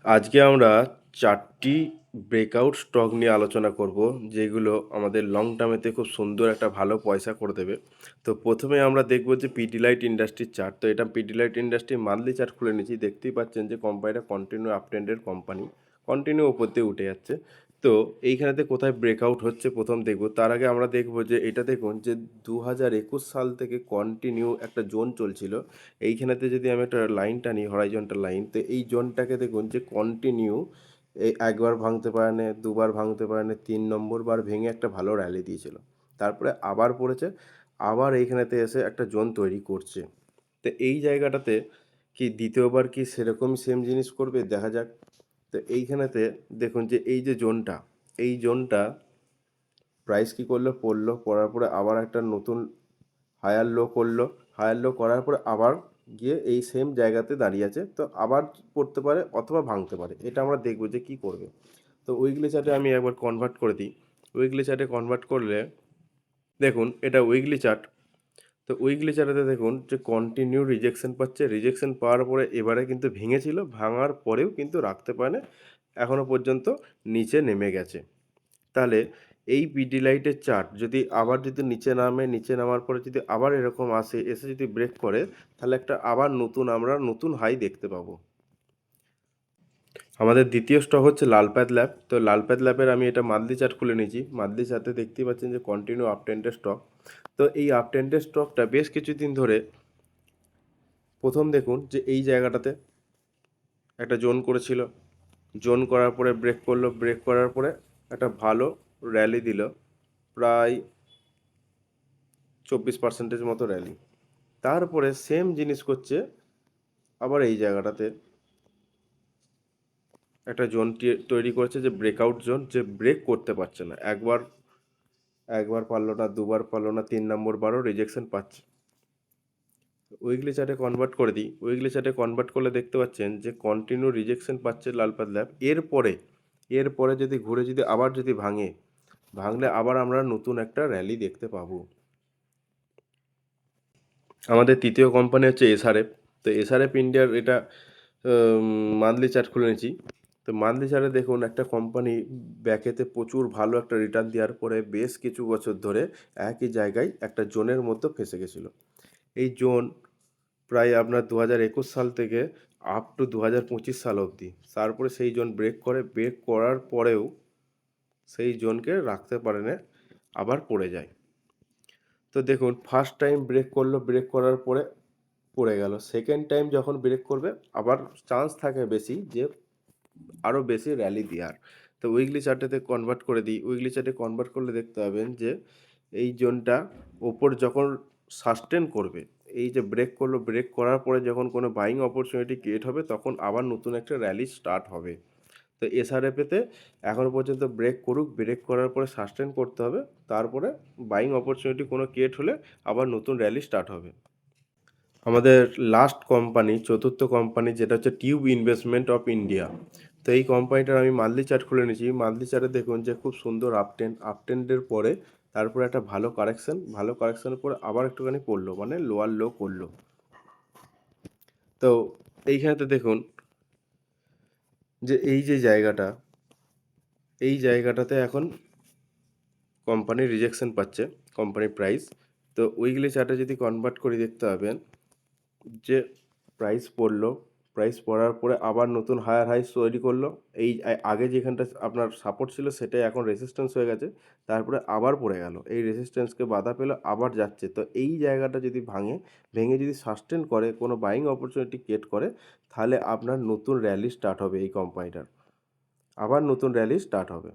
আজকে আমরা 4টি ব্রেকআউট স্টক নিয়ে আলোচনা করব, যেগুলো আমাদের লং টার্মেতে খুব সুন্দর একটা ভালো পয়সা করে দেবে। তো প্রথমে আমরা দেখব যে পিডিলাইট ইন্ডাস্ট্রির চার্ট। তো এটা পিডিলাইট ইন্ডাস্ট্রির মান্থলি চার্ট খুলে নিয়েছি। দেখতেই পাচ্ছেন যে কোম্পানিটা কন্টিনিউ আপ ট্রেন্ডের কোম্পানি, কন্টিনিউ ওপর দিয়ে উঠে যাচ্ছে। তো এইখানেতে কোথায় ব্রেকআউট হচ্ছে প্রথম দেখব। তার আগে আমরা দেখব যে এটা দেখুন যে 2021 সাল থেকে কন্টিনিউ একটা জোন চলছিল। এইখানেতে যদি আমি একটা লাইন টানি, হরাইজন্টাল লাইন, তো এই জোনটাকে দেখুন যে কন্টিনিউ এই একবার ভাঙতে পারে না, দুবার ভাঙতে পারে না, 3 নম্বর বার ভেঙে একটা ভালো র্যালি দিয়েছিল। তারপরে আবার পড়েছে, আবার এইখানেতে এসে একটা জোন তৈরি করছে। তো এই জায়গাটাতে কি দ্বিতীয়বার কি সেরকমই সেম জিনিস করবে, দেখা যাক। তো এইখানেতে দেখুন যে এই যে জোনটা, এই জোনটা প্রাইস কি করলো, পড়লো, পড়ার পরে আবার একটা নতুন হায়ার লো করলো, হায়ার লো করার পরে আবার গিয়ে এই সেম জায়গাতে দাঁড়িয়ে আছে। তো আবার পড়তে পারে অথবা ভাঙতে পারে, এটা আমরা দেখবো যে কি করবে। তো উইকলি চার্টে আমি একবার কনভার্ট করে দিই। উইকলি চার্টে কনভার্ট করলে দেখুন এটা উইকলি চার্ট। তো উইকলি চার্টে দেখুন যে কন্টিনিউ রিজেকশন পাচ্ছে, রিজেকশন পাওয়ার পরে এবারে কিন্তু ভেঙেছিল, ভাঙার পরেও কিন্তু রাখতে পারে না, এখনও পর্যন্ত নিচে নেমে গেছে। তাহলে এই পিডিলাইটের চার্ট যদি আবার যদি নিচে নামে, নিচে নামার পরে যদি আবার এরকম আসে, এসে যদি ব্রেক করে, তাহলে একটা আবার আমরা নতুন হাই দেখতে পাবো। আমাদের দ্বিতীয় স্টক হচ্ছে লালপাত ল্যাব। তো লালপাত ল্যাবের আমি এটা মান্থলি চার্ট খুলে নিয়েছি। মান্থলি চার্টে দেখতেই পাচ্ছেন যে কন্টিনিউ আপ ট্রেন্ডের স্টক। তো এই আপ ট্রেন্ডের স্টকটা বেশ কিছুদিন ধরে, প্রথম দেখুন যে এই জায়গাটাতে একটা জোন করেছিল, জোন করার পরে ব্রেক করলো, ব্রেক করার পরে একটা ভালো র্যালি দিল, প্রায় 24% মতো র্যালি। তারপরে সেম জিনিস করছে, আবার এই জায়গাটাতে একটা জোন তৈরি করেছে, যে ব্রেকআউট জোন, যে ব্রেক করতে পারছে না, একবার একবার পারলো না, দুবার পারলো না, 3 নম্বর বারও রিজেকশন পাচ্ছে। উইকলি চার্টে কনভার্ট করে দিই। উইকলি চার্টে কনভার্ট করলে দেখতে পাচ্ছেন যে কন্টিনিউ রিজেকশন পাচ্ছে লালপাত ল্যাব। এরপরে যদি ঘুরে যদি আবার যদি ভাঙলে আবার আমরা নতুন একটা র্যালি দেখতে পাবো। আমাদের তৃতীয় কোম্পানি হচ্ছে এসআরএফ। তো এসআরএফ ইন্ডিয়ার এটা মান্থলি চার্ট খুলে নিয়েছি। তো মান্থলি চার্টে দেখুন একটা কোম্পানি ব্যাকেতে প্রচুর ভালো একটা রিটার্ন দেওয়ার পরে বেশ কিছু বছর ধরে একই জায়গায় একটা জোনের মধ্যে ফেসে গেছিলো। এই জোন প্রায় আপনার 2021 সাল থেকে আপ টু 2025 সাল অবধি, তারপরে সেই জোন ব্রেক করে, ব্রেক করার পরেও সেই জোনকে রাখতে পারে না, আবার পড়ে যায়। তো দেখুন ফার্স্ট টাইম ব্রেক করলো, ব্রেক করার পরে পড়ে গেল। সেকেন্ড টাইম যখন ব্রেক করবে, আবার চান্স থাকে বেশি যে আরও বেশি র্যালি দেওয়ার। তো উইকলি চার্টেতে কনভার্ট করে দিই। উইকলি চার্টে কনভার্ট করলে দেখতে পাবেন যে এই জোনটা ওপর যখন সাস্টেন করবে, এই যে ব্রেক করলো, ব্রেক করার পরে যখন কোনো বাইং অপরচুনিটি ক্রিয়েট হবে, তখন আবার নতুন একটা র্যালি স্টার্ট হবে। তো এসআরএফেতে এখনও পর্যন্ত ব্রেক করুক, ব্রেক করার পরে সাস্টেন করতে হবে, তারপরে বাইং অপরচুনিটি কোনো ক্রিয়েট হলে আবার নতুন র্যালি স্টার্ট হবে। আমাদের লাস্ট কোম্পানি, চতুর্থ কোম্পানি, যেটা হচ্ছে টিউব ইনভেস্টমেন্ট অফ ইন্ডিয়া। তো এই কোম্পানিটার আমি মান্থলি চার্ট খুলে নিয়েছি। মান্থলি চার্টে দেখুন যে খুব সুন্দর আপ ট্রেন্ডের পরে তারপরে একটা ভালো কারেকশানের পরে আবার একটুখানি পড়লো, মানে লোয়ার লো করলো। তো এইখানেতে দেখুন যে এই যে জায়গাটা, এই জায়গাটাতে এখন কোম্পানি রিজেকশন পাচ্ছে, কোম্পানির প্রাইস। তো উইকলি চার্টে যদি কনভার্ট করি দেখতে পাবেন যে প্রাইস পড়লো, প্রাইস পড়ার পরে আবার নতুন হায়ার হাই তৈরি করলো। এই আগে যেখানটা আপনার সাপোর্ট ছিল সেটাই এখন রেজিস্ট্যান্স হয়ে গেছে, তারপরে আবার পড়ে গেল, এই রেজিস্ট্যান্সকে বাধা পেলো, আবার যাচ্ছে। তো এই জায়গাটা যদি ভেঙে যদি সাস্টেন করে, কোনো বাইং অপরচুনিটি ক্রিয়েট করে, তাহলে আপনার নতুন র্যালি স্টার্ট হবে, এই কোম্পানিটার আবার নতুন র্যালি স্টার্ট হবে।